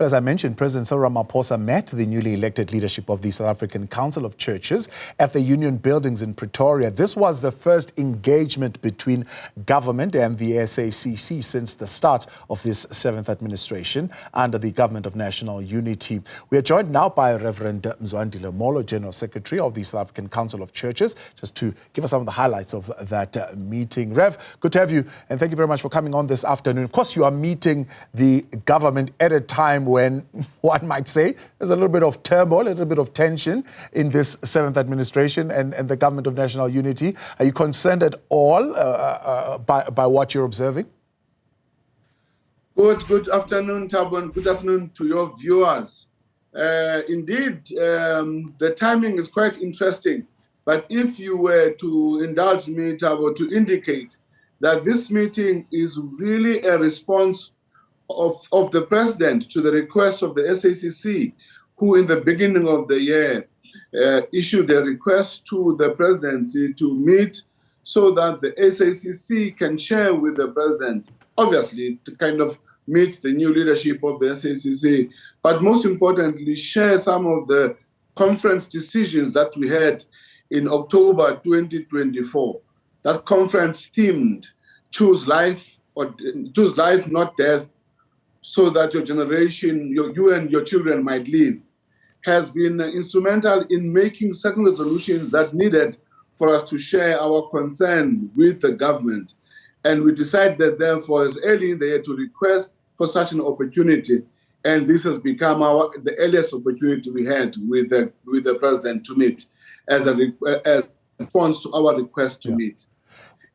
As I mentioned, President Cyril Ramaphosa met the newly elected leadership of the South African Council of Churches at the Union Buildings in Pretoria. This was the first engagement between government and the SACC since the start of this 7th administration under the Government of National Unity. We are joined now by Reverend Mzwandile Molo, General Secretary of the South African Council of Churches, just to give us some of the highlights of that meeting. Rev, good to have you, and thank you very much for coming on this afternoon. Of course, you are meeting the government at a time when one might say there's a little bit of turmoil, a little bit of tension in this 7th administration and the Government of National Unity. Are you concerned at all by what you're observing? Good afternoon, Thabo, and good afternoon to your viewers. Indeed, the timing is quite interesting. But if you were to indulge me, Thabo, to indicate that this meeting is really a response of the president to the request of the SACC, who in the beginning of the year issued a request to the presidency to meet so that the SACC can share with the president, obviously to kind of meet the new leadership of the SACC, but most importantly, share some of the conference decisions that we had in October 2024. That conference themed choose life, not death, so that your generation, you and your children might live, has been instrumental in making certain resolutions that needed for us to share our concern with the government. And we decided, therefore, as early in the year to request for such an opportunity. And this has become the earliest opportunity we had with the president to meet as a response to our request to meet.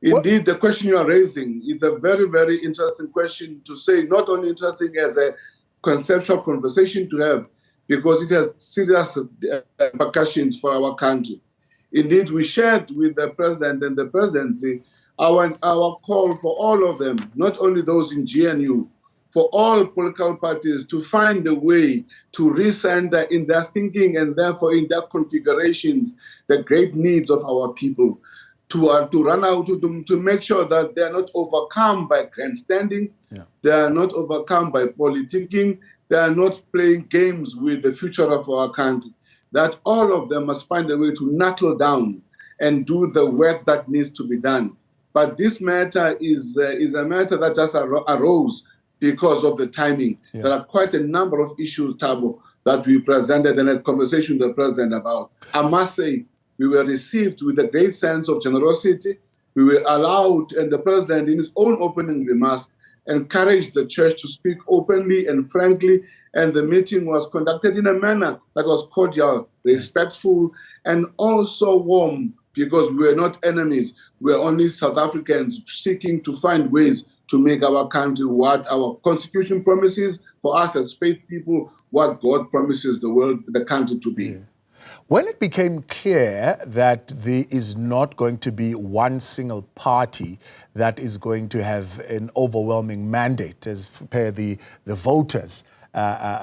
Indeed, the question you are raising is a very, very interesting question to say, not only interesting as a conceptual conversation to have, because it has serious repercussions for our country. Indeed, we shared with the president and the presidency our call for all of them, not only those in GNU, for all political parties to find a way to recenter in their thinking and therefore in their configurations the great needs of our people. To make sure that they are not overcome by grandstanding, they are not overcome by politicking, they are not playing games with the future of our country. That all of them must find a way to knuckle down and do the work that needs to be done. But this matter is a matter that just arose because of the timing. There are quite a number of issues, Thabo, that we presented and had conversation with the president about. I must say, we were received with a great sense of generosity. We were allowed, and the president, in his own opening remarks, encouraged the church to speak openly and frankly, and the meeting was conducted in a manner that was cordial, respectful, and also warm, because we were not enemies. We were only South Africans seeking to find ways to make our country what our constitution promises for us as faith people, what God promises the world, the country to be. When it became clear that there is not going to be one single party that is going to have an overwhelming mandate, as per the voters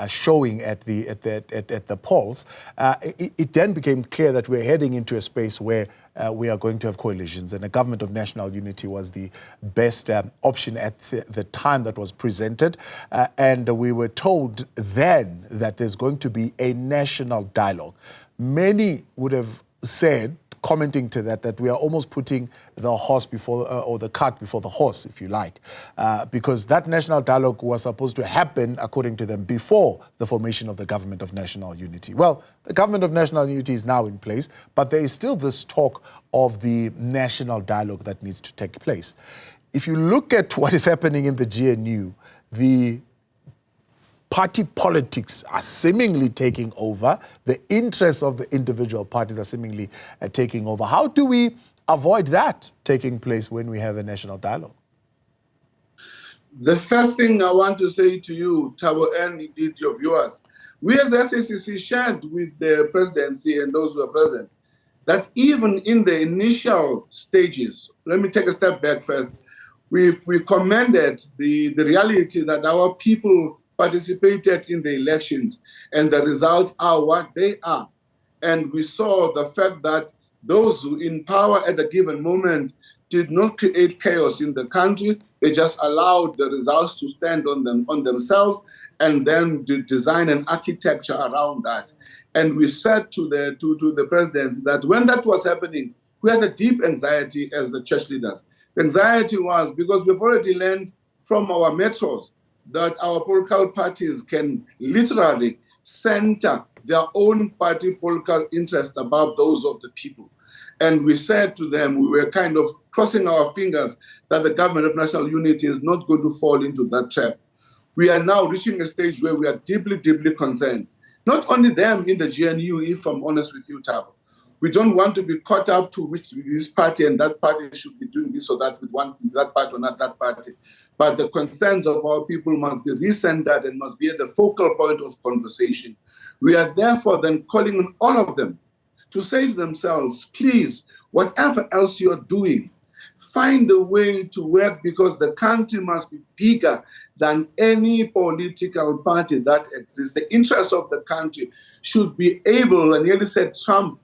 showing at the polls, it then became clear that we're heading into a space where we are going to have coalitions, and a Government of National Unity was the best option at the time that was presented. And we were told then that there's going to be a national dialogue. Many would have said, commenting to that we are almost putting the horse before, or the cart before the horse, if you like, because that national dialogue was supposed to happen, according to them, before the formation of the Government of National Unity. Well, the Government of National Unity is now in place, but there is still this talk of the national dialogue that needs to take place. If you look at what is happening in the GNU, the party politics are seemingly taking over. The interests of the individual parties are seemingly taking over. How do we avoid that taking place when we have a national dialogue? The first thing I want to say to you, Thabo, and indeed your viewers, we as the SACC shared with the presidency and those who are present that even in the initial stages, let me take a step back first, we commended the reality that our people participated in the elections, and the results are what they are. And we saw the fact that those in power at a given moment did not create chaos in the country. They just allowed the results to stand on themselves, and then design an architecture around that. And we said to the president that when that was happening, we had a deep anxiety as the church leaders. The anxiety was because we've already learned from our metros that our political parties can literally center their own party political interest above those of the people. And we said to them, we were kind of crossing our fingers that the government of national unity is not going to fall into that trap. We are now reaching a stage where we are deeply, deeply concerned. Not only them in the GNU, if I'm honest with you, Thabo. We don't want to be caught up to which this party and that party should be doing this or that with that party or not that party. But the concerns of our people must be recentered and must be at the focal point of conversation. We are therefore then calling on all of them to say to themselves, please, whatever else you're doing, find a way to work, because the country must be bigger than any political party that exists. The interests of the country should be able, and nearly said Trump,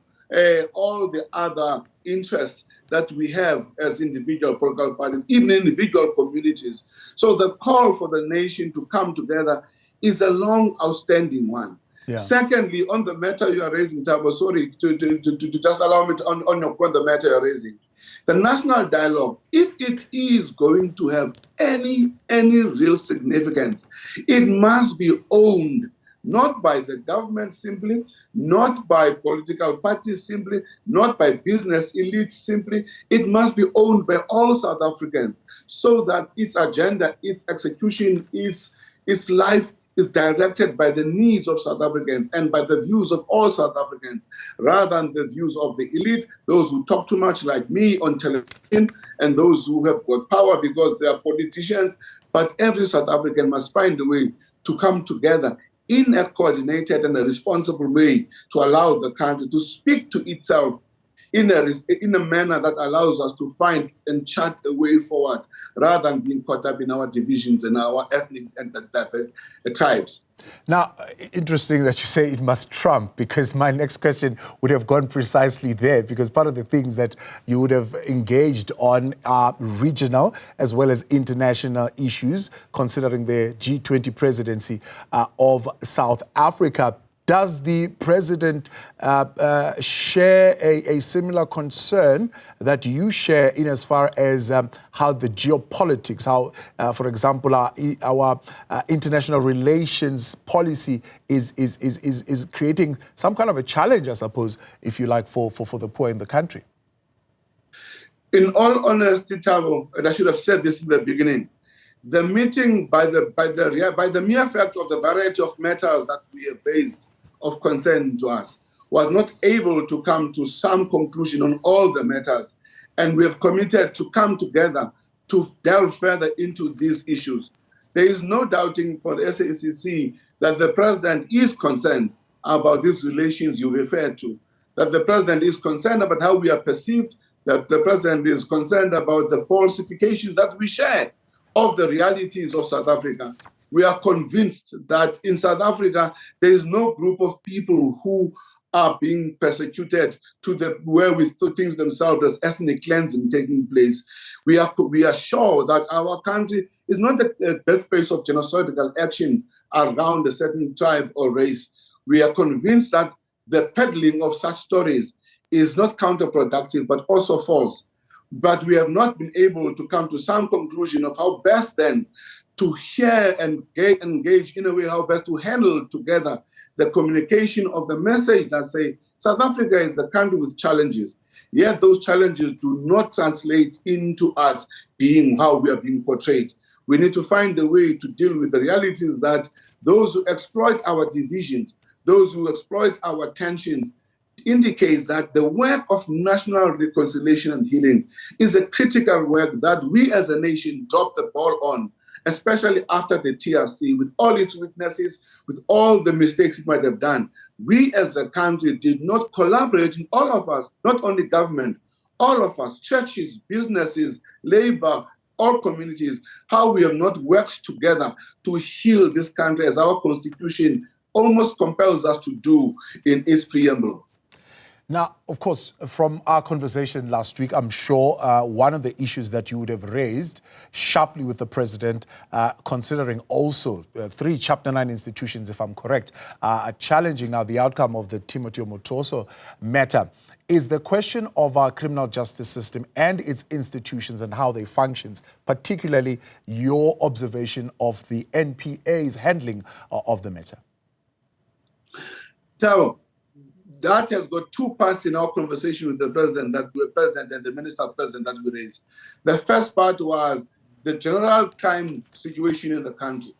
all the other interests that we have as individual political parties, even individual communities. So the call for the nation to come together is a long, outstanding one. Yeah. Secondly, on the matter you are raising, Thabo, sorry, to just allow me to, on the matter you're raising, the national dialogue, if it is going to have any real significance, it must be owned, not by the government simply, not by political parties simply, not by business elites simply. It must be owned by all South Africans so that its agenda, its execution, its life is directed by the needs of South Africans and by the views of all South Africans, rather than the views of the elite, those who talk too much like me on television, and those who have got power because they are politicians. But every South African must find a way to come together in a coordinated and a responsible way to allow the country to speak to itself in a manner that allows us to find and chart a way forward, rather than being caught up in our divisions and our ethnic and diverse tribes. Now, interesting that you say it must trump, because my next question would have gone precisely there, because part of the things that you would have engaged on are regional as well as international issues, considering the G20 presidency of South Africa. Does the president share a similar concern that you share in as far as how the geopolitics, how, for example, our international relations policy is creating some kind of a challenge, I suppose, if you like, for the poor in the country? In all honesty, Thabo, and I should have said this in the beginning, the meeting, by the mere fact of the variety of matters that we have raised of concern to us, was not able to come to some conclusion on all the matters. And we have committed to come together to delve further into these issues. There is no doubting for the SACC that the president is concerned about these relations you referred to, that the president is concerned about how we are perceived, that the president is concerned about the falsifications that we share of the realities of South Africa. We are convinced that in South Africa, there is no group of people who are being persecuted to the where we think themselves as ethnic cleansing taking place. We are sure that our country is not the birthplace of genocidal actions around a certain tribe or race. We are convinced that the peddling of such stories is not counterproductive, but also false. But we have not been able to come to some conclusion of how best then to hear and engage in a way, how best to handle together the communication of the message that say South Africa is a country with challenges, yet those challenges do not translate into us being how we are being portrayed. We need to find a way to deal with the realities that those who exploit our divisions, those who exploit our tensions, indicates that the work of national reconciliation and healing is a critical work that we as a nation dropped the ball on, especially after the TRC, with all its weaknesses, with all the mistakes it might have done. We as a country did not collaborate, in all of us, not only government, all of us, churches, businesses, labor, all communities, how we have not worked together to heal this country as our constitution almost compels us to do in its preamble. Now, of course, from our conversation last week, I'm sure one of the issues that you would have raised sharply with the president, considering also 3 Chapter 9 institutions, if I'm correct, are challenging now the outcome of the Timothy Motoso matter, is the question of our criminal justice system and its institutions and how they function, particularly your observation of the NPA's handling of the matter. So, that has got 2 parts in our conversation with the president and the minister president that we raised. The first part was the general crime situation in the country.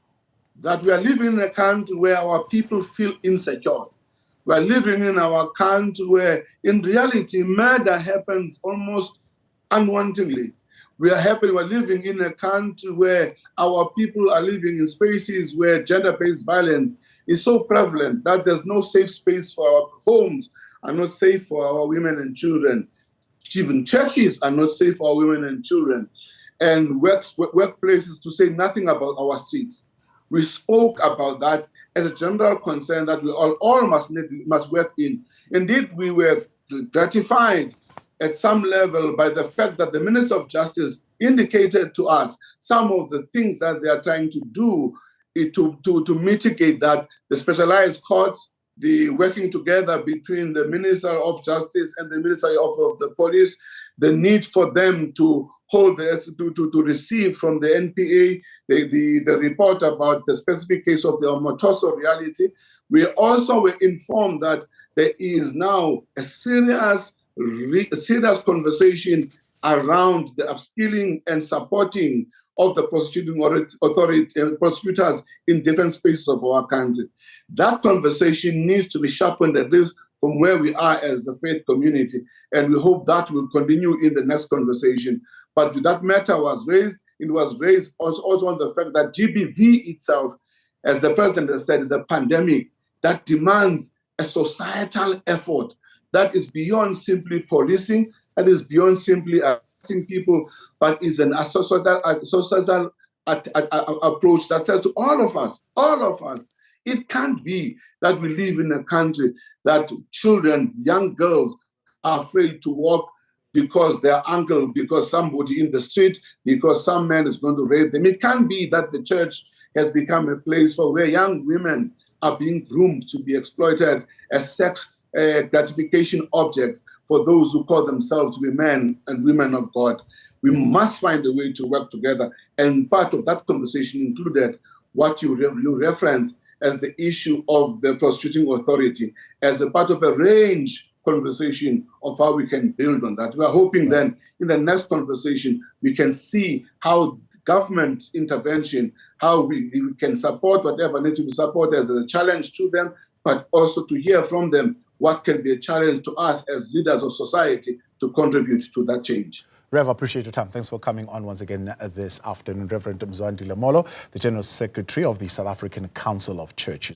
That we are living in a country where our people feel insecure. We are living in our country where, in reality, murder happens almost unwantingly. We are living in a country where our people are living in spaces where gender-based violence is so prevalent that there's no safe space for our homes, are not safe for our women and children. Even churches are not safe for our women and children. And workplaces, to say nothing about our streets. We spoke about that as a general concern that we all must work in. Indeed, we were gratified at some level by the fact that the Minister of Justice indicated to us some of the things that they are trying to do to mitigate that, the specialized courts, the working together between the Minister of Justice and the Minister of the Police, the need for them to hold to receive from the NPA the report about the specific case of the Motoso reality. We also were informed that there is now a serious conversation around the upskilling and supporting of the prosecuting authority and prosecutors in different spaces of our country. That conversation needs to be sharpened, at least from where we are as the faith community, and we hope that will continue in the next conversation. But that matter was raised, it was raised also on the fact that GBV itself, as the president has said, is a pandemic that demands a societal effort that is beyond simply policing, that is beyond simply arresting people, but is a social approach that says to all of us, it can't be that we live in a country that children, young girls, are afraid to walk because their uncle, because somebody in the street, because some man is going to rape them. It can't be that the church has become a place for where young women are being groomed to be exploited as sex gratification objects for those who call themselves to be men and women of God. We must find a way to work together. And part of that conversation included what you referenced as the issue of the prosecuting authority, as a part of a range conversation of how we can build on that. We are hoping then in the next conversation, we can see how government intervention, how we can support whatever needs to be supported as a challenge to them, but also to hear from them what can be a challenge to us as leaders of society to contribute to that change. Rev, I appreciate your time. Thanks for coming on once again this afternoon. Reverend Mzwandile Molo, the General Secretary of the South African Council of Churches.